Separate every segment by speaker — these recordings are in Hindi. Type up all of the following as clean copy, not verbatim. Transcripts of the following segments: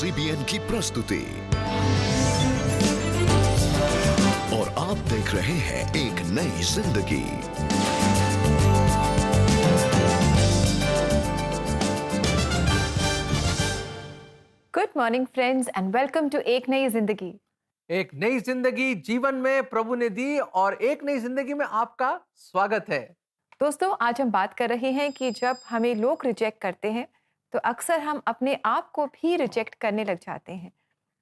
Speaker 1: CBN की प्रस्तुति और आप देख रहे हैं एक नई जिंदगी।
Speaker 2: Good morning friends and welcome to एक नई जिंदगी।
Speaker 3: एक नई जिंदगी जीवन में प्रभु ने दी और एक नई जिंदगी में आपका स्वागत है।
Speaker 2: दोस्तों, आज हम बात कर रहे हैं कि जब हमें लोग रिजेक्ट करते हैं तो अक्सर हम अपने आप को भी रिजेक्ट करने लग जाते हैं।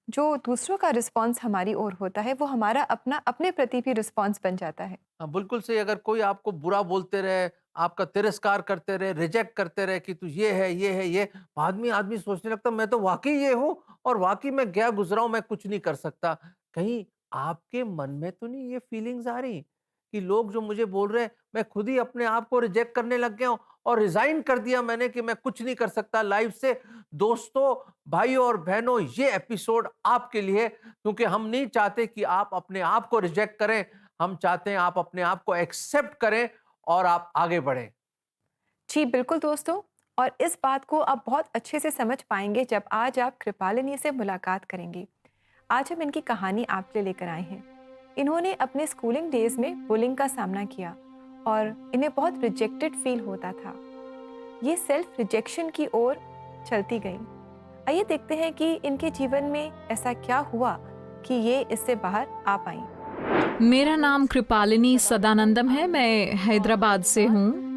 Speaker 2: जो दूसरों का रिस्पॉन्स हमारी ओर होता है वो हमारा अपने प्रति भी रिस्पॉन्स बन जाता है।
Speaker 3: बिल्कुल सही। अगर कोई आपको बुरा बोलते रहे, आपका तिरस्कार करते रहे, रिजेक्ट करते रहे कि तू ये है ये है ये, आदमी सोचने लगता मैं तो वाकई ये हूँ और वाकई मैं क्या गुजरा हूं, मैं कुछ नहीं कर सकता। कहीं आपके मन में तो नहीं ये फीलिंग्स आ रही कि लोग जो मुझे बोल रहे हैं, मैं खुद ही अपने आप को रिजेक्ट करने लग गया हूं और रिजाइन कर दिया मैंने कि मैं कुछ नहीं कर सकता लाइफ से। दोस्तों, भाइयों और बहनों, ये एपिसोड आपके लिए, क्योंकि हम नहीं चाहते कि आप अपने आप को रिजेक्ट करें। हम चाहते हैं आप अपने आप को एक्सेप्ट करें और आप आगे बढ़ें।
Speaker 2: जी बिल्कुल दोस्तों, और इस बात को आप बहुत अच्छे से समझ पाएंगे जब आज आप कृपालिनी से मुलाकात करेंगे। आज हम इनकी कहानी आपके लिए लेकर आए हैं। इन्होंने अपने स्कूलिंग डेज में बुलिंग का सामना किया और इन्हें बहुत रिजेक्टेड फील होता था। ये सेल्फ रिजेक्शन की ओर चलती गई। आइए देखते हैं कि इनके जीवन में ऐसा क्या हुआ कि ये इससे बाहर आ पाई।
Speaker 4: मेरा नाम कृपालिनी सदानंदम है। मैं हैदराबाद से हूँ।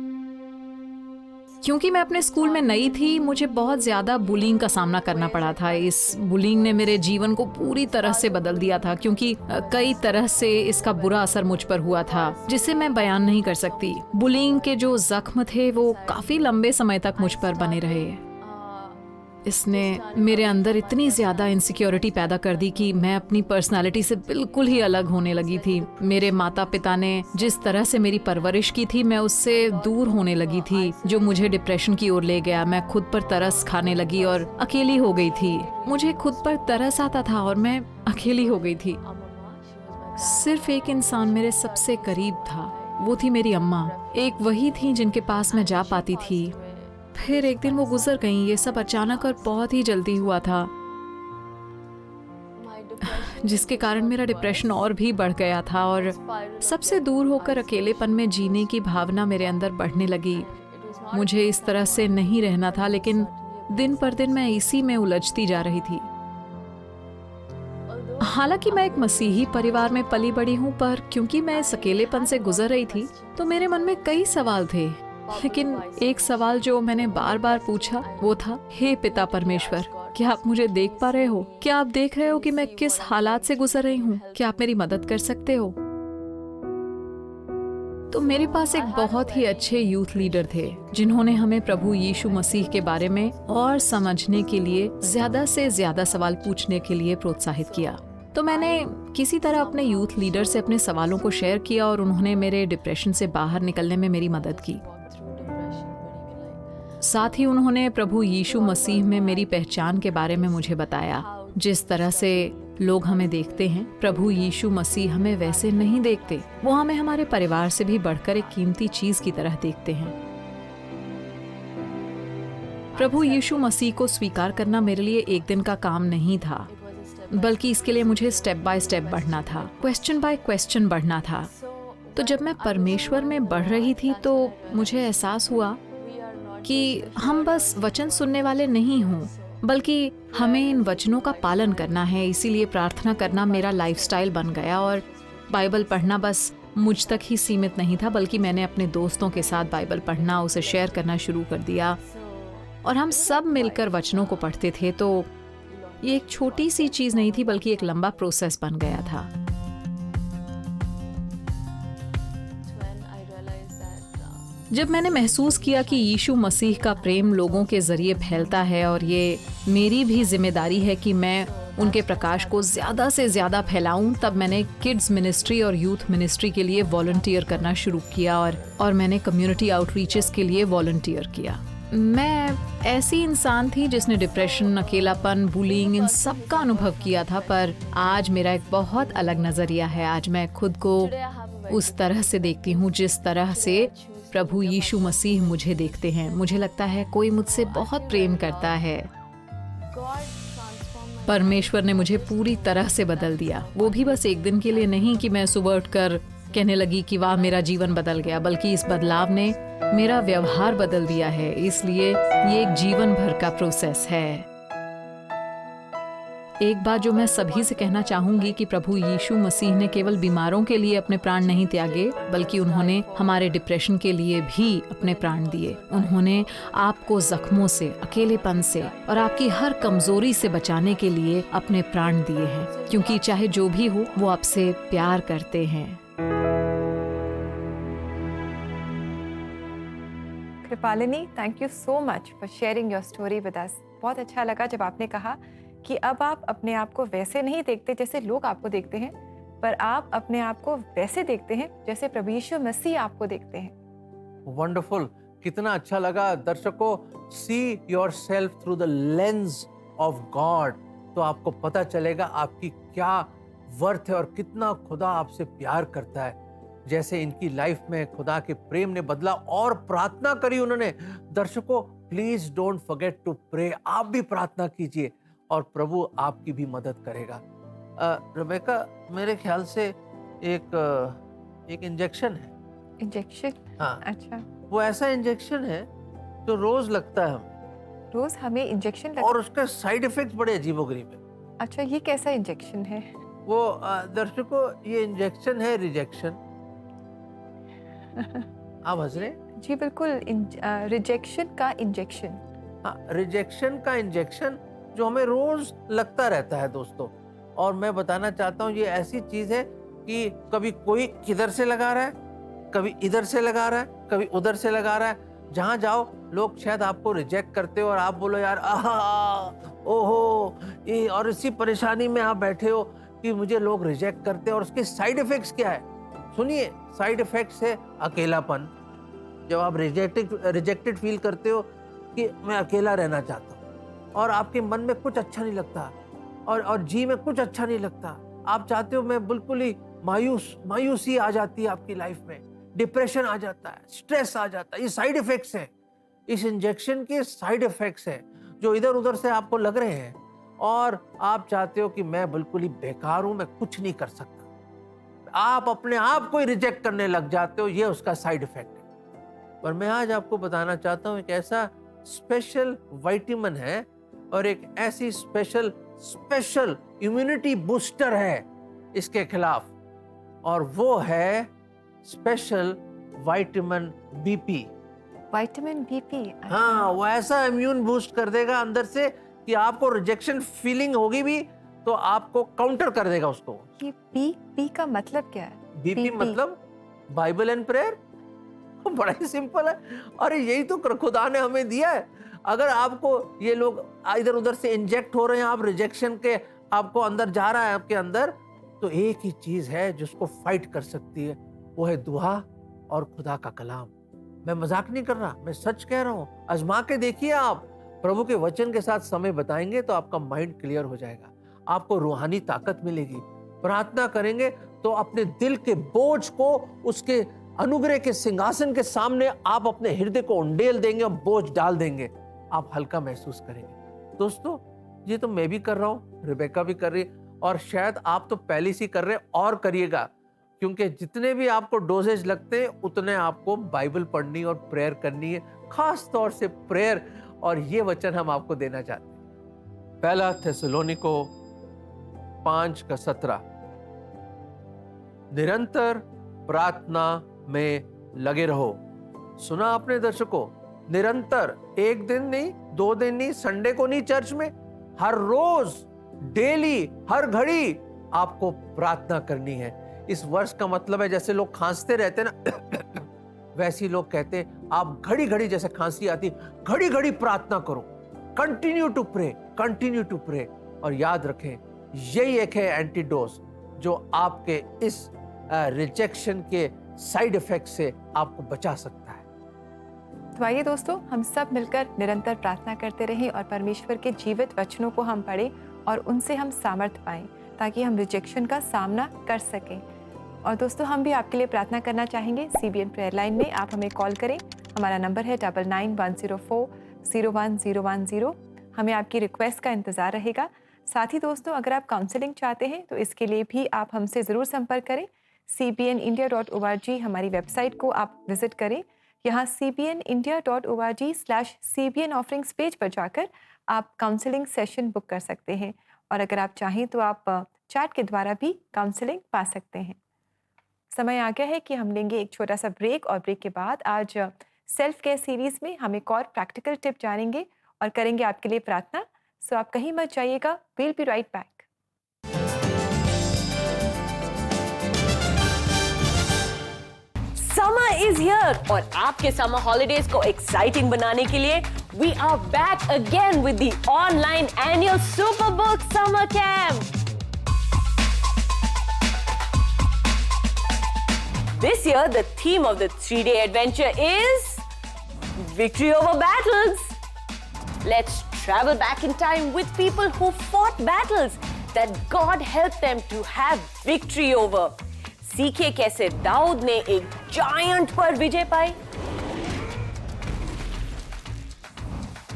Speaker 4: क्योंकि मैं अपने स्कूल में नई थी, मुझे बहुत ज़्यादा बुलिंग का सामना करना पड़ा था। इस बुलिंग ने मेरे जीवन को पूरी तरह से बदल दिया था, क्योंकि कई तरह से इसका बुरा असर मुझ पर हुआ था जिसे मैं बयान नहीं कर सकती। बुलिंग के जो जख्म थे वो काफ़ी लंबे समय तक मुझ पर बने रहे। इसने मेरे अंदर इतनी ज़्यादा इनसिक्योरिटी पैदा कर दी कि मैं अपनी पर्सनालिटी से बिल्कुल ही अलग होने लगी थी। मेरे माता पिता ने जिस तरह से मेरी परवरिश की थी, मैं उससे दूर होने लगी थी, जो मुझे डिप्रेशन की ओर ले गया। मैं खुद पर तरस खाने लगी और अकेली हो गई थी। मुझे खुद पर तरस आता था और मैं अकेली हो गई थी। सिर्फ एक इंसान मेरे सबसे करीब था, वो थी मेरी अम्मा। एक वही थी जिनके पास मैं जा पाती थी। फिर एक दिन वो गुजर गईं। ये सब अचानक और बहुत ही जल्दी हुआ था, जिसके कारण मेरा डिप्रेशन और भी बढ़ गया था और सबसे दूर होकर अकेलेपन में जीने की भावना मेरे अंदर बढ़ने लगी। मुझे इस तरह से नहीं रहना था, लेकिन दिन पर दिन मैं इसी में उलझती जा रही थी। हालांकि मैं एक मसीही परिवार में पली बड़ी हूँ, पर क्योंकि मैं इस अकेलेपन से गुजर रही थी तो मेरे मन में कई सवाल थे। लेकिन एक सवाल जो मैंने बार बार पूछा वो था, हे पिता परमेश्वर, क्या आप मुझे देख पा रहे हो? क्या आप देख रहे हो कि मैं किस हालात से गुजर रही हूँ? क्या आप मेरी मदद कर सकते हो? तो मेरे पास एक बहुत ही अच्छे यूथ लीडर थे जिन्होंने हमें प्रभु यीशु मसीह के बारे में और समझने के लिए ज्यादा से ज्यादा सवाल पूछने के लिए प्रोत्साहित किया। तो मैंने किसी तरह अपने यूथ लीडर से अपने सवालों को शेयर किया और उन्होंने मेरे डिप्रेशन से बाहर निकलने में मेरी मदद की। साथ ही उन्होंने प्रभु यीशु मसीह में मेरी पहचान के बारे में मुझे बताया। जिस तरह से लोग हमें देखते हैं, प्रभु यीशु मसीह हमें वैसे नहीं देखते। वो हमें हमारे परिवार से भी बढ़कर एक कीमती चीज की तरह देखते हैं। प्रभु यीशु मसीह को स्वीकार करना मेरे लिए एक दिन का काम नहीं था, बल्कि इसके लिए मुझे स्टेप बाय स्टेप बढ़ना था, क्वेश्चन बाय क्वेश्चन बढ़ना था। तो जब मैं परमेश्वर में बढ़ रही थी तो मुझे एहसास हुआ कि हम बस वचन सुनने वाले नहीं हों, बल्कि हमें इन वचनों का पालन करना है। इसीलिए प्रार्थना करना मेरा लाइफस्टाइल बन गया और बाइबल पढ़ना बस मुझ तक ही सीमित नहीं था, बल्कि मैंने अपने दोस्तों के साथ बाइबल पढ़ना, उसे शेयर करना शुरू कर दिया और हम सब मिलकर वचनों को पढ़ते थे। तो ये एक छोटी सी चीज़ नहीं थी, बल्कि एक लंबा प्रोसेस बन गया था। जब मैंने महसूस किया कि यीशु मसीह का प्रेम लोगों के जरिए फैलता है और ये मेरी भी जिम्मेदारी है कि मैं उनके प्रकाश को ज़्यादा से ज़्यादा फैलाऊं, तब मैंने किड्स मिनिस्ट्री और यूथ मिनिस्ट्री के लिए वॉलंटियर करना शुरू किया और मैंने कम्युनिटी आउटरीचेस के लिए वॉलंटियर किया। मैं ऐसी इंसान थी जिसने डिप्रेशन, अकेलापन, बुलिंग, इन सब का अनुभव किया था, पर आज मेरा एक बहुत अलग नज़रिया है। आज मैं खुद को उस तरह से देखती हूँ जिस तरह से प्रभु यीशु मसीह मुझे देखते हैं। मुझे लगता है कोई मुझसे बहुत प्रेम करता है। परमेश्वर ने मुझे पूरी तरह से बदल दिया। वो भी बस एक दिन के लिए नहीं कि मैं सुबह उठकर कहने लगी कि वाह मेरा जीवन बदल गया, बल्कि इस बदलाव ने मेरा व्यवहार बदल दिया है। इसलिए ये एक जीवन भर का प्रोसेस है। एक बात जो मैं सभी से कहना चाहूंगी कि प्रभु यीशु मसीह ने केवल बीमारों के लिए अपने प्राण नहीं त्यागे, बल्कि उन्होंने हमारे डिप्रेशन के लिए भी अपने प्राण दिए। उन्होंने आपको जख्मों से, अकेलेपन से और आपकी हर कमजोरी से बचाने के लिए अपने प्राण दिए हैं, क्योंकि चाहे जो भी हो वो आपसे प्यार करते हैं।
Speaker 2: Kripalani, thank you so much for sharing your story with us. बहुत अच्छा लगा जब आपने कहा कि अब आप अपने आप को वैसे नहीं देखते जैसे लोग आपको देखते हैं, पर आप अपने आप को वैसे देखते हैं जैसे प्रभु यीशु मसीह आपको देखते हैं।
Speaker 3: वंडरफुल, कितना अच्छा लगा दर्शकों। See yourself through the lens of God, तो आपको पता चलेगा आपकी क्या वर्थ है और कितना खुदा आपसे प्यार करता है। जैसे इनकी लाइफ में खुदा के प्रेम ने बदला और प्रार्थना करी उन्होंने। दर्शकों, please don't forget to pray. आप भी प्रार्थना कीजिए और प्रभु आपकी भी मदद करेगा। रेबेका, मेरे ख्याल से एक इंजेक्शन है।
Speaker 2: इंजेक्शन?
Speaker 3: हाँ,
Speaker 2: अच्छा,
Speaker 3: वो ऐसा इंजेक्शन है जो रोज लगता है हमें,
Speaker 2: रोज हमें इंजेक्शन लगता?
Speaker 3: और उसके साइड इफेक्ट्स बड़े अजीबोगरीब है।
Speaker 2: अच्छा, ये कैसा इंजेक्शन है?
Speaker 3: वो दर्शकों, ये इंजेक्शन है रिजेक्शन। आप हंस रहे?
Speaker 2: जी बिल्कुल, रिजेक्शन का इंजेक्शन।
Speaker 3: हाँ, रिजेक्शन का इंजेक्शन जो हमें रोज लगता रहता है दोस्तों। और मैं बताना चाहता हूँ, ये ऐसी चीज है कि कभी कोई किधर से लगा रहा है, कभी इधर से लगा रहा है, कभी उधर से लगा रहा है। जहां जाओ लोग शायद आपको रिजेक्ट करते हो और आप बोलो यार आहा, ओहो, ये, और इसी परेशानी में आप बैठे हो कि मुझे लोग रिजेक्ट करते हैं। और उसके साइड इफेक्ट्स क्या है? सुनिए, साइड इफेक्ट्स है अकेलापन। जब आप रिजेक्टेड फील करते हो कि मैं अकेला रहना चाहता हूँ, और आपके मन में कुछ अच्छा नहीं लगता, और जी में कुछ अच्छा नहीं लगता। आप चाहते हो मैं बिल्कुल ही मायूसी आ जाती है आपकी लाइफ में, डिप्रेशन आ जाता है, स्ट्रेस आ जाता है। ये साइड इफेक्ट्स हैं, इस इंजेक्शन के साइड इफेक्ट्स हैं जो इधर उधर से आपको लग रहे हैं, और आप चाहते हो कि मैं बिल्कुल ही बेकार हूं, मैं कुछ नहीं कर सकता। आप अपने आप को ही रिजेक्ट करने लग जाते हो। ये उसका साइड इफेक्ट है। पर मैं आज आपको बताना चाहता हूं, एक ऐसा स्पेशल विटामिन है और एक ऐसी स्पेशल इम्यूनिटी बूस्टर है इसके खिलाफ, और वो है special vitamin BP.
Speaker 2: Vitamin BP?
Speaker 3: हाँ, वो ऐसा इम्यून बूस्ट कर देगा अंदर से कि आपको रिजेक्शन फीलिंग होगी भी तो आपको काउंटर कर देगा उसको।
Speaker 2: ये पी का मतलब क्या है?
Speaker 3: बीपी मतलब बाइबल एंड प्रेयर। बड़ा ही सिंपल है, और यही तो खुदा ने हमें दिया है। अगर आपको ये लोग इधर उधर से इंजेक्ट हो रहे हैं, आप रिजेक्शन के आपको अंदर जा रहा है आपके अंदर, तो एक ही चीज है जिसको फाइट कर सकती है, वो है दुआ और खुदा का कलाम। मैं मजाक नहीं कर रहा, मैं सच कह रहा हूं। आजमा के देखिए, आप प्रभु के वचन के साथ समय बताएंगे तो आपका माइंड क्लियर हो जाएगा, आपको रूहानी ताकत मिलेगी। प्रार्थना करेंगे तो अपने दिल के बोझ को उसके अनुग्रह के सिंहासन के सामने आप अपने हृदय को उंडेल देंगे और बोझ डाल देंगे, आप हल्का महसूस करेंगे। दोस्तों, ये तो मैं भी कर रहा हूं, रिबेका भी कर रही है, और शायद आप तो पहले से कर रहे हैं, और करिएगा, क्योंकि जितने भी आपको डोजेज लगते हैं उतने आपको बाइबल पढ़नी और प्रेयर करनी है, खास तौर से प्रेयर। और ये वचन हम आपको देना चाहते हैं, पहला थिस्सलुनीको 5:17, निरंतर प्रार्थना में लगे रहो। सुना आपने दर्शकों? निरंतर, एक दिन नहीं, 2 दिन नहीं, संडे को नहीं, चर्च में हर रोज, डेली, हर घड़ी आपको प्रार्थना करनी है। इस वर्ष का मतलब है, जैसे लोग खांसते रहते हैं ना वैसे ही लोग कहते हैं आप घड़ी घड़ी, जैसे खांसी आती, घड़ी घड़ी प्रार्थना करो, कंटिन्यू टू प्रे। और याद रखें, यही एक है एंटीडोज जो आपके इस रिजेक्शन के साइड इफेक्ट से आपको बचा सकता है।
Speaker 2: तो आइए दोस्तों, हम सब मिलकर निरंतर प्रार्थना करते रहें और परमेश्वर के जीवित वचनों को हम पढ़ें और उनसे हम सामर्थ्य पाएं, ताकि हम रिजेक्शन का सामना कर सकें। और दोस्तों, हम भी आपके लिए प्रार्थना करना चाहेंगे। CBN प्रेयर लाइन में आप हमें कॉल करें, हमारा नंबर है 9910401010। हमें आपकी रिक्वेस्ट का इंतज़ार रहेगा। साथ ही दोस्तों, अगर आप काउंसलिंग चाहते हैं तो इसके लिए भी आप हमसे ज़रूर संपर्क करें। cbnindia.org हमारी वेबसाइट को आप विजिट करें। यहाँ cbnindia.org/cbn ऑफरिंग्स पेज पर जाकर आप काउंसलिंग सेशन बुक कर सकते हैं, और अगर आप चाहें तो आप चैट के द्वारा भी काउंसलिंग पा सकते हैं। समय आ गया है कि हम लेंगे एक छोटा सा ब्रेक, और ब्रेक के बाद आज सेल्फ केयर सीरीज में हम एक और प्रैक्टिकल टिप जानेंगे और करेंगे आपके लिए प्रार्थना। सो आप कहीं मत जाइएगा, will be right back.
Speaker 5: Summer is here और आपके समर हॉलिडेज को एक्साइटिंग बनाने के लिए we are back again with the online annual Superbook summer camp. This year, the theme of the 3-day adventure is Victory Over Battles. Let's travel back in time with people who fought battles that God helped them to have victory over. सीखे कैसे दाऊद ने एक जायंट पर विजय पाई।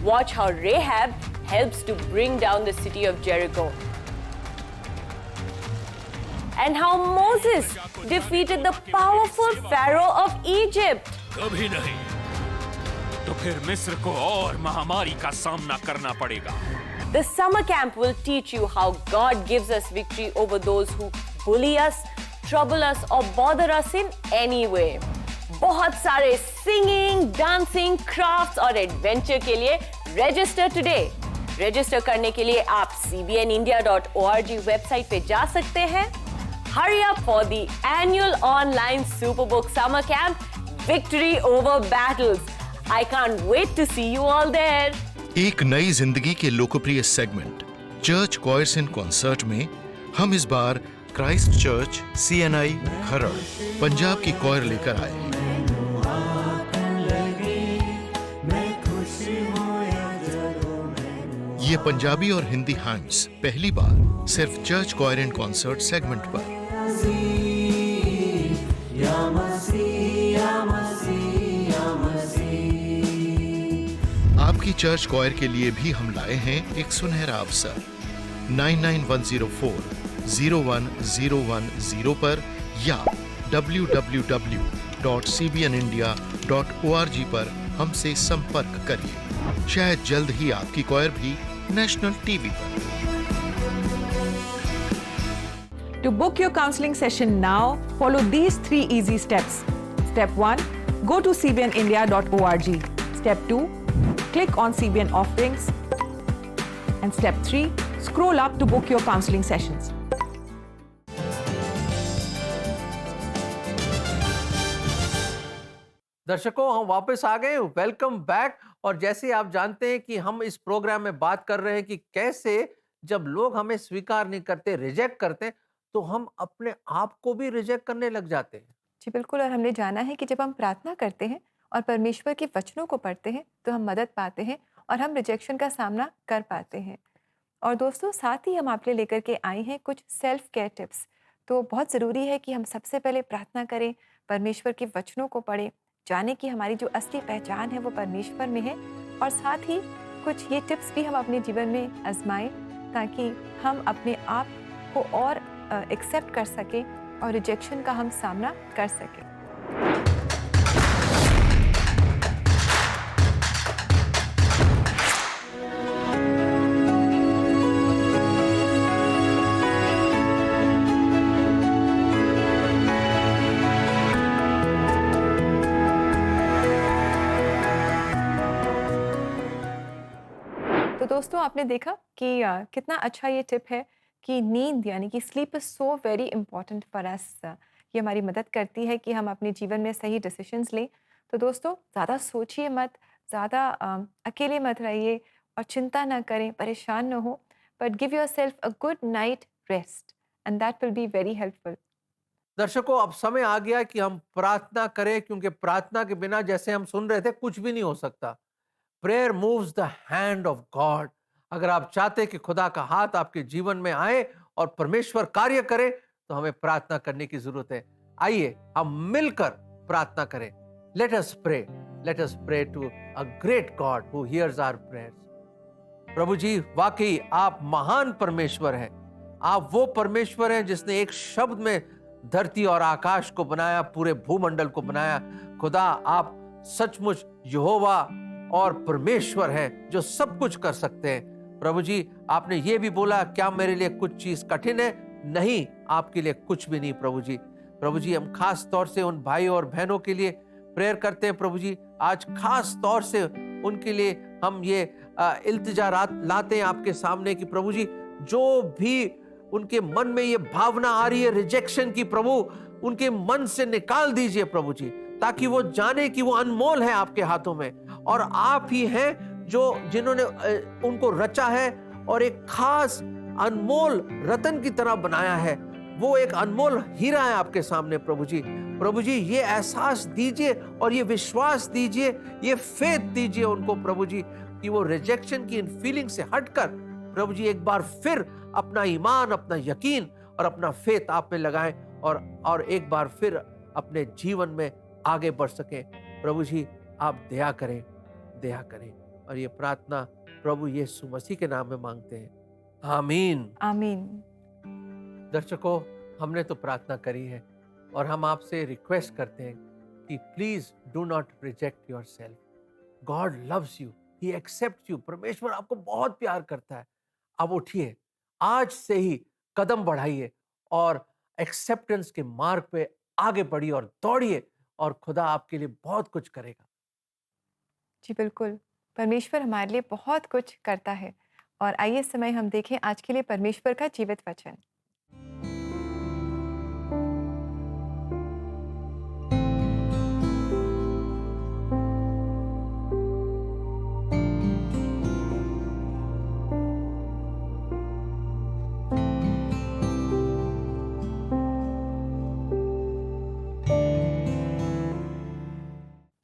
Speaker 5: Watch how Rahab helps to bring down the city of Jericho. And how Moses defeated the powerful Pharaoh of Egypt.
Speaker 6: कभी नहीं तो फिर मिस्र को और महामारी का सामना करना पड़ेगा।
Speaker 5: The summer camp will teach you how God gives us victory over those who bully us, trouble us or bother us in any way. बहुत सारे singing, dancing, crafts और adventure के लिए register today. Register करने के लिए आप cbnindia.org वेबसाइट पे जा सकते हैं। Hurry up for the annual online Superbook Summer Camp, Victory Over Battles. I can't wait to see you all there.
Speaker 1: एक नई जिंदगी के लोकप्रिय सेगमेंट चर्च कॉयर्स इन कॉन्सर्ट में हम इस बार क्राइस्ट चर्च CNI खरड़ पंजाब की कॉयर लेकर आए हैं। ये पंजाबी और हिंदी हाइम्स पहली बार सिर्फ चर्च कॉयर इन कॉन्सर्ट सेगमेंट पर। आपकी चर्च कॉयर के लिए भी हम लाए हैं एक सुनहरा अवसर। 9910401010 पर या www.cbnindia.org पर हमसे संपर्क करिए। शायद जल्द ही आपकी कॉयर भी नेशनल टीवी पर।
Speaker 7: To book your counseling session now, follow these 3 easy steps. Step 1, go to cbnindia.org. Step 2, click on CBN offerings. And step 3, scroll up to book your counseling sessions.
Speaker 3: दर्शकों, हम वापस आ गए। Welcome back. और जैसे आप जानते हैं कि हम इस प्रोग्राम में बात कर रहे हैं कि कैसे जब लोग हमें स्वीकार नहीं करते, रिजेक्ट करते हैं, तो हम अपने आप को भी रिजेक्ट करने लग जाते हैं।
Speaker 2: जी बिल्कुल, और हमने जाना है कि जब हम प्रार्थना करते हैं और परमेश्वर के वचनों को पढ़ते हैं तो हम मदद पाते हैं और हम रिजेक्शन का सामना कर पाते हैं। और दोस्तों, साथ ही हम आपके लिए लेकर के आए हैं कुछ सेल्फ केयर टिप्स। तो बहुत ज़रूरी है कि हम सबसे पहले प्रार्थना करें, परमेश्वर के वचनों को पढ़ें, जाने कि हमारी जो असली पहचान है वो परमेश्वर में है, और साथ ही कुछ ये टिप्स भी हम अपने जीवन में आजमाएं ताकि हम अपने आप को और एक्सेप्ट कर सकें और रिजेक्शन का हम सामना कर सकें। तो दोस्तों, आपने देखा कि कितना अच्छा ये टिप है कि नींद यानी कि sleep is so very important for us. ये हमारी मदद करती है कि हम अपने जीवन में सही डिसीजंस लें। तो दोस्तों, ज़्यादा सोचिए मत, ज़्यादा अकेले मत रहिए और चिंता ना करें, परेशान ना हो, but give yourself a good night rest and that will be very helpful.
Speaker 3: दर्शकों, अब समय आ गया कि हम प्रार्थना करें, क्योंकि प्रार्थना के बिना, जैसे हम सुन रहे थे, कुछ भी नहीं हो सकता। Prayer moves the hand of God. अगर आप चाहते कि खुदा का हाथ आपके जीवन में आए और परमेश्वर कार्य करे, तो हमें प्रार्थना करने की जरूरत है। आइए हम मिलकर प्रार्थना करें। Let us pray to a great God who hears our prayers. प्रभु जी, वाकई आप महान परमेश्वर हैं। आप वो परमेश्वर हैं जिसने एक शब्द में धरती और आकाश को बनाया, पूरे भूमंडल को बनाया। खुदा, आप सचमुच यहोवा और परमेश्वर हैं जो सब कुछ कर सकते हैं। प्रभु जी, आपने ये भी बोला, क्या मेरे लिए कुछ चीज कठिन है? नहीं, आपके लिए कुछ भी नहीं प्रभु जी। प्रभु जी, हम खास तौर से उन भाई और बहनों के लिए प्रेयर करते हैं प्रभु जी। आज खास तौर से उनके लिए हम ये इल्तिजा लाते हैं आपके सामने कि प्रभु जी, जो भी उनके मन में ये भावना आ रही है रिजेक्शन की, प्रभु उनके मन से निकाल दीजिए प्रभु जी, ताकि वो जाने कि वो अनमोल है आपके हाथों में, और आप ही हैं जिन्होंने उनको रचा है और एक खास अनमोल रतन की तरह बनाया है। वो एक अनमोल हीरा है आपके सामने प्रभु जी। प्रभु जी, ये एहसास दीजिए और ये विश्वास दीजिए, ये फेथ दीजिए उनको प्रभु जी, कि वो रिजेक्शन की इन फीलिंग से हटकर प्रभु जी एक बार फिर अपना ईमान, अपना यकीन और अपना फेथ आप में लगाएं और एक बार फिर अपने जीवन में आगे बढ़ सकें। प्रभु जी, आप दया करें, दया करें। और ये प्रार्थना प्रभु यीशु मसीह के नाम में मांगते हैं, आमीन,
Speaker 2: आमीन।
Speaker 3: दर्शकों, हमने तो प्रार्थना करी है और हम आपसे रिक्वेस्ट करते हैं कि please do not reject yourself. God loves you, he accepts you. परमेश्वर आपको बहुत प्यार करता है। अब उठिए, आज से ही कदम बढ़ाइए और एक्सेप्टेंस के मार्ग पे आगे बढ़िए और दौड़िए, और खुदा आपके लिए बहुत कुछ करेगा।
Speaker 2: जी बिल्कुल, परमेश्वर हमारे लिए बहुत कुछ करता है। और आइए इस समय हम देखें आज के लिए परमेश्वर का जीवित वचन।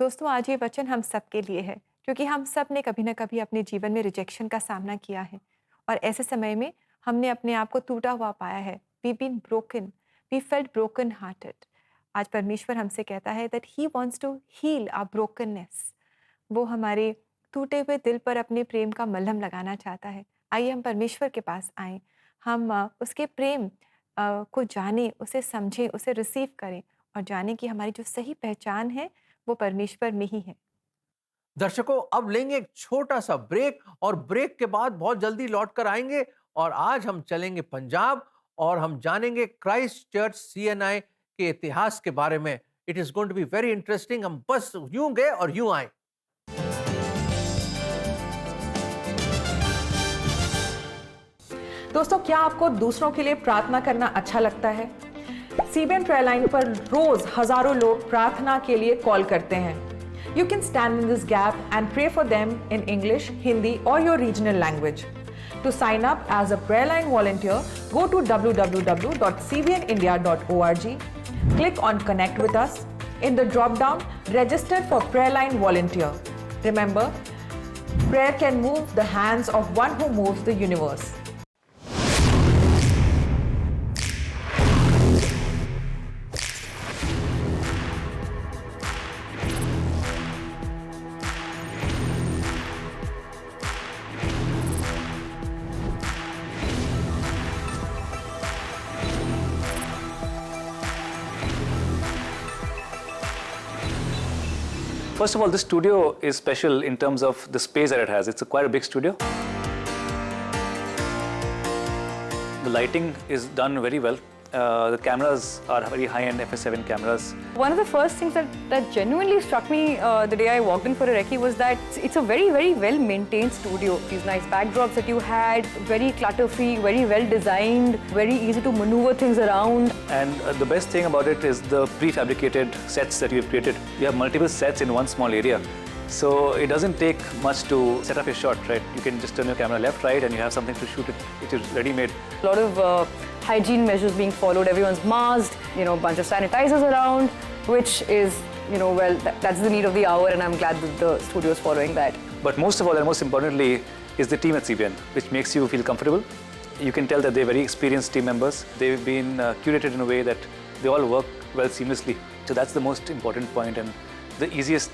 Speaker 2: दोस्तों, आज ये वचन हम सब के लिए है, क्योंकि हम सब ने कभी ना कभी अपने जीवन में रिजेक्शन का सामना किया है, और ऐसे समय में हमने अपने आप को टूटा हुआ पाया है। We been broken, we felt broken hearted. आज परमेश्वर हमसे कहता है that he wants to heal our brokenness. वो हमारे टूटे हुए दिल पर अपने प्रेम का मलहम लगाना चाहता है। आइए हम परमेश्वर के पास आएँ, हम उसके प्रेम को जानें, उसे समझें, उसे रिसीव करें और जानें कि हमारी जो सही पहचान है वो परमेश्वर में ही है।
Speaker 3: दर्शकों, अब लेंगे एक छोटा सा ब्रेक और ब्रेक के बाद बहुत जल्दी लौट कर आएंगे, और आज हम चलेंगे पंजाब और हम जानेंगे क्राइस्ट चर्च CNI के इतिहास के बारे में। It is going to be very interesting. हम बस यूं गए और यूं आए।
Speaker 7: दोस्तों, क्या आपको दूसरों के लिए प्रार्थना करना अच्छा लगता है? CBN प्रेयर लाइन पर रोज हजारों लोग प्रार्थना के लिए कॉल करते हैं। You can stand in this gap and pray for them in English, Hindi or your regional language. To sign up as a prayer line volunteer, go to www.cbnindia.org. Click on Connect with us. In the drop-down, register for prayer line volunteer. Remember, prayer can move the hands of one who moves the universe.
Speaker 8: First of all, this studio is special in terms of the space that it has. It's quite a big studio. The lighting is done very well. The cameras are very high-end FS7 cameras.
Speaker 9: One of the first things that genuinely struck me the day I walked in for a recce was that it's a very, very well-maintained studio. These nice backdrops that you had, very clutter-free, very well-designed, very easy to maneuver things around.
Speaker 8: And the best thing about it is the prefabricated sets that you've created. You have multiple sets in one small area. So it doesn't take much to set up a shot, right? You can just turn your camera left, right, and you have something to shoot it. It is ready-made.
Speaker 9: A lot of hygiene measures being followed. Everyone's masked, a bunch of sanitizers around, which is, well, that's the need of the hour, and I'm glad that the studio is following that.
Speaker 8: But most of all, and most importantly, is the team at CBN, which makes you feel comfortable. You can tell that they're very experienced team members. They've been curated in a way that they all work well seamlessly. So that's the most important point and the easiest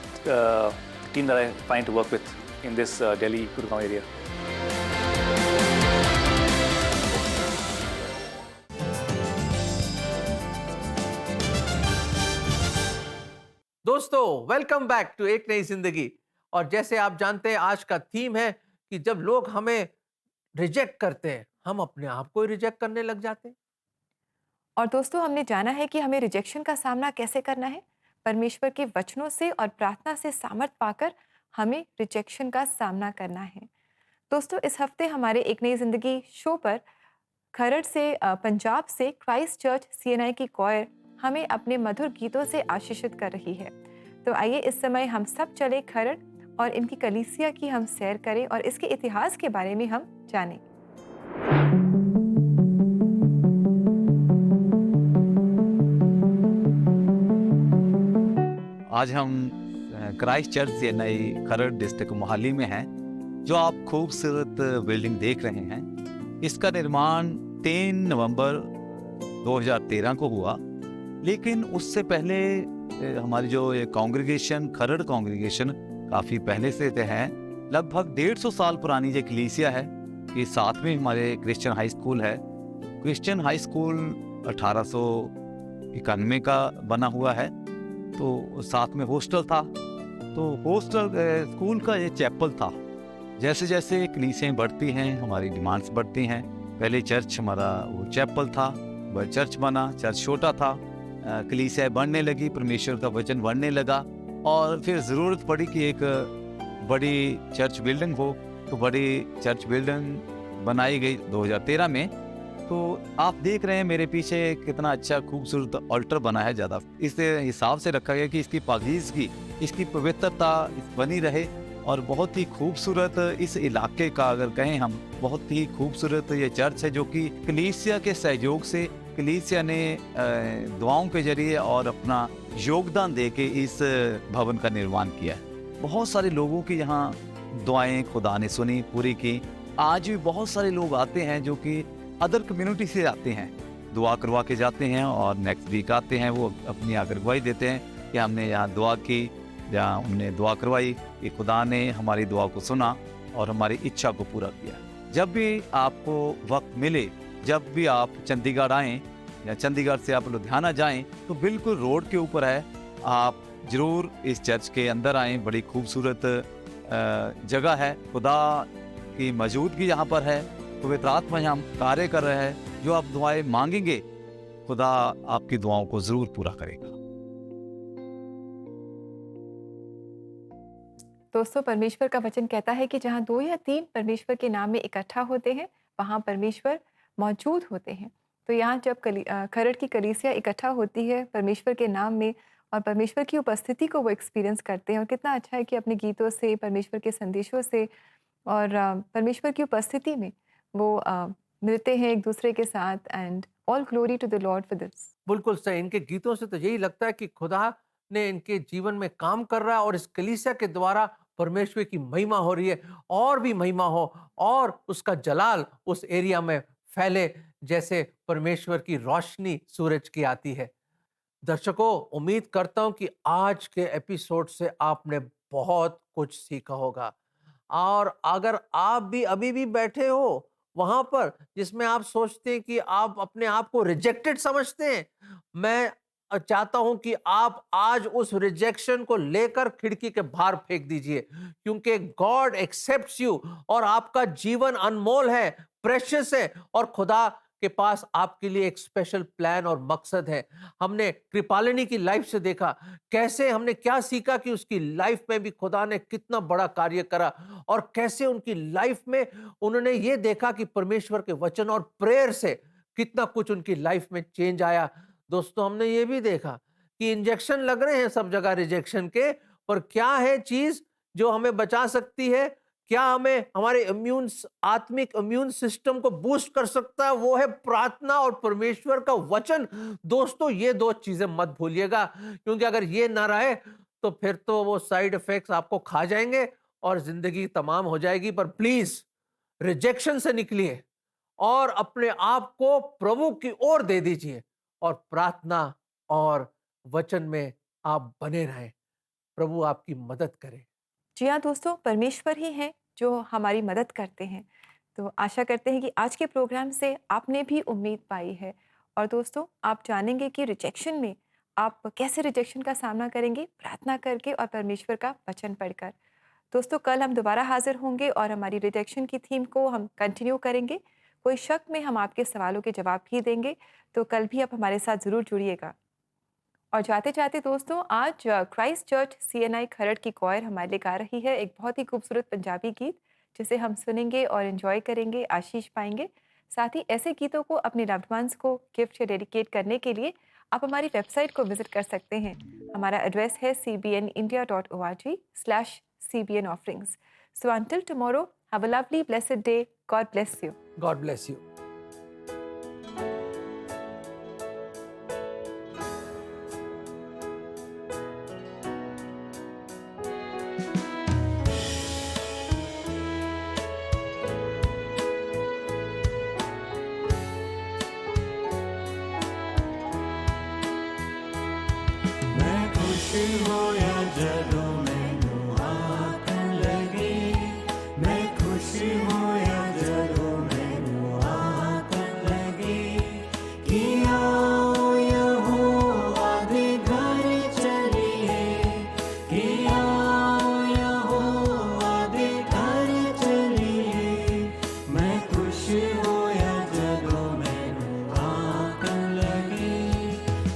Speaker 8: team that I find to work with in this Delhi, Gurgaon area.
Speaker 3: दोस्तों, वेलकम बैक टू एक नई जिंदगी। और जैसे आप जानते हैं, आज का थीम है कि जब लोग हमें रिजेक्ट करते हैं, हम अपने आप को ही रिजेक्ट करने लग जाते हैं।
Speaker 2: और दोस्तों, हमने जाना है कि हमें रिजेक्शन का सामना कैसे करना है। परमेश्वर के वचनों से और प्रार्थना से सामर्थ पाकर हमें रिजेक्शन का सामना करना है। दोस्तों, इस हफ्ते हमारे एक नई जिंदगी शो पर खरड़ से पंजाब से क्राइस्ट चर्च सीएनआई की कॉयर हमें अपने मधुर गीतों से आशीषित कर रही है। तो आइए इस समय हम सब चले खरड़ और इनकी कलीसिया की हम सैर करें और इसके इतिहास के बारे में हम जानें।
Speaker 10: आज हम क्राइस्ट चर्च सीएनआई खरड़ डिस्ट्रिक्ट मोहाली में हैं। जो आप खूबसूरत बिल्डिंग देख रहे हैं, इसका निर्माण 3 नवंबर 2013 को हुआ। लेकिन उससे पहले हमारी जो ये कॉन्ग्रीगेशन, खरड़ कॉन्ग्रीगेशन काफ़ी पहले से है। लगभग 150 साल पुरानी ये कलीसिया है कि साथ में हमारे क्रिश्चियन हाई स्कूल है। क्रिश्चियन हाई स्कूल 1891 का बना हुआ है। तो साथ में हॉस्टल था। तो हॉस्टल स्कूल का ये चैपल था। जैसे जैसे कलीसियाँ बढ़ती हैं, हमारी डिमांड्स बढ़ती हैं। पहले चर्च हमारा वो चैपल था, वह चर्च बना, चर्च छोटा था, कलीसिया बढ़ने लगी, परमेश्वर का वचन बढ़ने लगा और फिर ज़रूरत पड़ी कि एक बड़ी चर्च बिल्डिंग हो। तो बड़ी चर्च बिल्डिंग बनाई गई 2013 में। तो आप देख रहे हैं मेरे पीछे कितना अच्छा खूबसूरत अल्टर बना है। ज़्यादा इस हिसाब से रखा गया कि इसकी पाकीज़गी, इसकी पवित्रता बनी रहे और बहुत ही खूबसूरत इस इलाके का अगर कहें हम, बहुत ही खूबसूरत ये चर्च है जो कि कलीसिया के सहयोग से कलीसिया ने दुआओं के जरिए और अपना योगदान दे के इस भवन का निर्माण किया है। बहुत सारे लोगों की यहाँ दुआएं खुदा ने सुनी, पूरी की। आज भी बहुत सारे लोग आते हैं जो कि अदर कम्युनिटी से आते हैं, दुआ करवा के जाते हैं और नेक्स्ट वीक आते हैं। वो अपनी आकर गवाही देते हैं कि हमने यहाँ दुआ की, जहाँ हमने दुआ करवाई कि खुदा ने हमारी दुआ को सुना और हमारी इच्छा को पूरा किया। जब भी आपको वक्त मिले, जब भी आप चंडीगढ़ आएँ या चंडीगढ़ से आप लुधियाना जाएँ, तो बिल्कुल रोड के ऊपर है। आप ज़रूर इस चर्च के अंदर आएँ। बड़ी खूबसूरत जगह है। खुदा की मौजूदगी यहाँ पर है। पवित्र आत्मा यहाँ कार्य कर रहे हैं। जो आप दुआएं मांगेंगे, खुदा आपकी दुआओं को जरूर पूरा करेगा।
Speaker 2: दोस्तों, परमेश्वर का वचन कहता है कि जहाँ 2 या 3 परमेश्वर के नाम में इकट्ठा होते हैं, वहाँ परमेश्वर मौजूद होते हैं। तो यहाँ जब खरड़ की कलीसिया इकट्ठा होती है परमेश्वर के नाम में और परमेश्वर की उपस्थिति को वो एक्सपीरियंस करते हैं। और कितना अच्छा है कि अपने गीतों से, परमेश्वर के संदेशों से और परमेश्वर की उपस्थिति में वो मिलते हैं एक दूसरे के साथ। And all glory to the lord for this.
Speaker 3: बिल्कुल सही। इनके गीतों से तो यही लगता है कि खुदा ने इनके जीवन में काम कर रहा है और इस कलीसिया के द्वारा परमेश्वर की महिमा हो रही है। और भी महिमा हो और उसका जलाल उस एरिया में फैले, जैसे परमेश्वर की रोशनी सूरज की आती है। दर्शकों, उम्मीद करता हूं कि आज के एपिसोड से आपने बहुत कुछ सीखा होगा। और अगर आप भी अभी भी बैठे हो वहां पर जिसमें आप सोचते हैं कि आप अपने आप को रिजेक्टेड समझते हैं, मैं चाहता हूं कि आप आज उस रिजेक्शन को लेकर खिड़की के बाहर फेंक दीजिए, क्योंकि गॉड एक्सेप्ट्स यू और आपका जीवन अनमोल है, प्रेशियस है और खुदा के पास आपके लिए एक स्पेशल प्लान और मकसद है। हमने कृपालिनी की लाइफ से देखा कैसे, हमने क्या सीखा कि उसकी लाइफ में भी खुदा ने कितना बड़ा कार्य करा और कैसे उनकी लाइफ में उन्होंने ये देखा कि परमेश्वर के वचन और प्रेयर से कितना कुछ उनकी लाइफ में चेंज आया। दोस्तों, हमने ये भी देखा कि इंजेक्शन लग रहे हैं सब जगह रिजेक्शन के, पर क्या है चीज जो हमें बचा सकती है, क्या हमें हमारे आत्मिक इम्यून सिस्टम को बूस्ट कर सकता है, वो है प्रार्थना और परमेश्वर का वचन। दोस्तों, ये 2 चीजें मत भूलिएगा, क्योंकि अगर ये ना रहे तो फिर तो वो साइड इफेक्ट्स आपको खा जाएंगे और जिंदगी तमाम हो जाएगी। पर प्लीज रिजेक्शन से निकलिए और अपने आप को प्रभु की ओर दे दीजिए और प्रार्थना और वचन में आप बने रहें। प्रभु आपकी मदद करे।
Speaker 2: जी हाँ दोस्तों, परमेश्वर ही हैं जो हमारी मदद करते हैं। तो आशा करते हैं कि आज के प्रोग्राम से आपने भी उम्मीद पाई है। और दोस्तों, आप जानेंगे कि रिजेक्शन में आप कैसे रिजेक्शन का सामना करेंगे? प्रार्थना करके और परमेश्वर का वचन पढ़कर। दोस्तों, कल हम दोबारा हाजिर होंगे और हमारी रिजेक्शन की थीम को हम कंटिन्यू करेंगे। कोई शक में हम आपके सवालों के जवाब भी देंगे, तो कल भी आप हमारे साथ ज़रूर जुड़िएगा। और जाते-जाते दोस्तों, आज क्राइस्ट चर्च CNI खरड़ की कॉयर हमारे लिए गा रही है एक बहुत ही खूबसूरत पंजाबी गीत, जिसे हम सुनेंगे और एंजॉय करेंगे, आशीष पाएंगे। साथ ही ऐसे गीतों को अपने लव्ड वंस को गिफ्ट या डेडिकेट करने के लिए आप हमारी वेबसाइट को विजिट कर सकते हैं। हमारा एड्रेस है cbnindia.org/CBN offerings. So until tomorrow, have a lovely, blessed day. God bless you.
Speaker 3: God bless you.
Speaker 11: मैं खुश होया जदों मैनू आखन लगे, मैं खुश होया जदों मैनू आखन लगे कि आओ यहोवा दे घर चलिए, कि आओ यहोवा दे घर चलिए। मैं खुश होया जदों मैनू आखन लगे,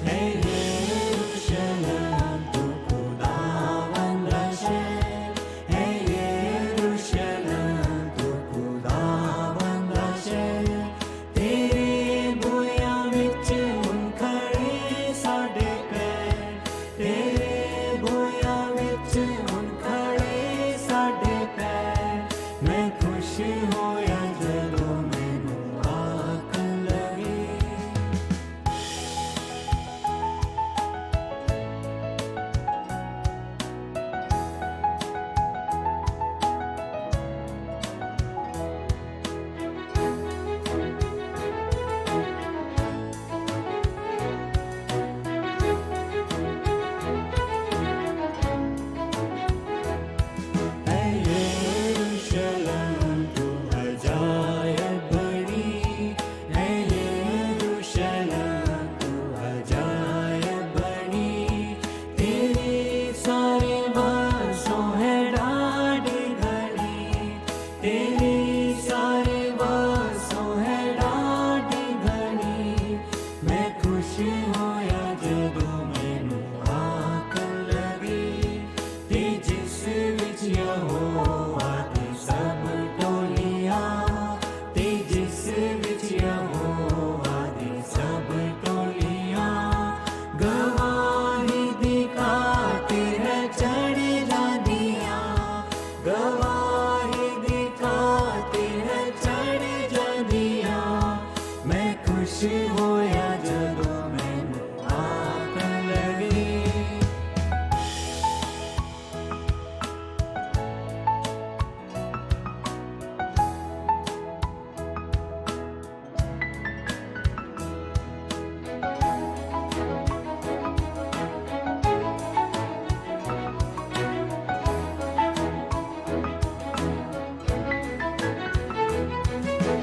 Speaker 11: है यरूशलेम तू खुदावंद दा शहर, है यरूशलेम तू खुदावंद दा शहर। तेरे बुयां विच हुण खड़े साडे पैर, तेरे बुयां विच हुण खड़े साडे पैर। मैं खुश होया जदों मैनू आखन लगे। है यरूशलेम तू अजायब बड़ी, है यरूशलेम तू अजायब बड़ी। तेरे सारे वासों है डाढ़ी घड़ी, तेरे सारे वासों है डाढ़ी घड़ी। मैं खुश होया जदों मैनू आखन लगे, ते जिस विच यहोवा दी सब टोलियां, ते जिस विच यहोवा दी सब टोलियां। गवाही दी खातिर चढ़ जांदियां, गवाही दी खातिर चढ़ जांदियां। मैं खुश होया जदों मैनू आखन लगे।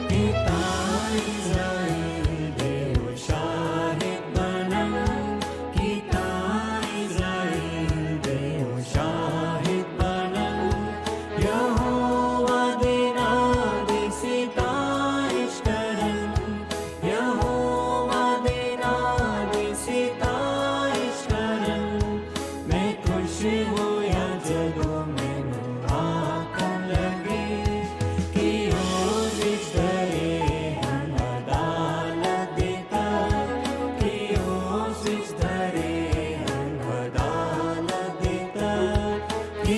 Speaker 11: पिता इज़राइल देव शाहिद बनन, पिता इज़राइल देव शाहिद बनन। यहोवा दे नाम दी सितारिश करन, यहोवा दे नाम दी सितारिश करन। मैं खुश होया जदों मैनू आखन लगे कि ओस विच धरे हन अदालत दे तर, कि ओस विच धरे हन अदालत दे तर। कि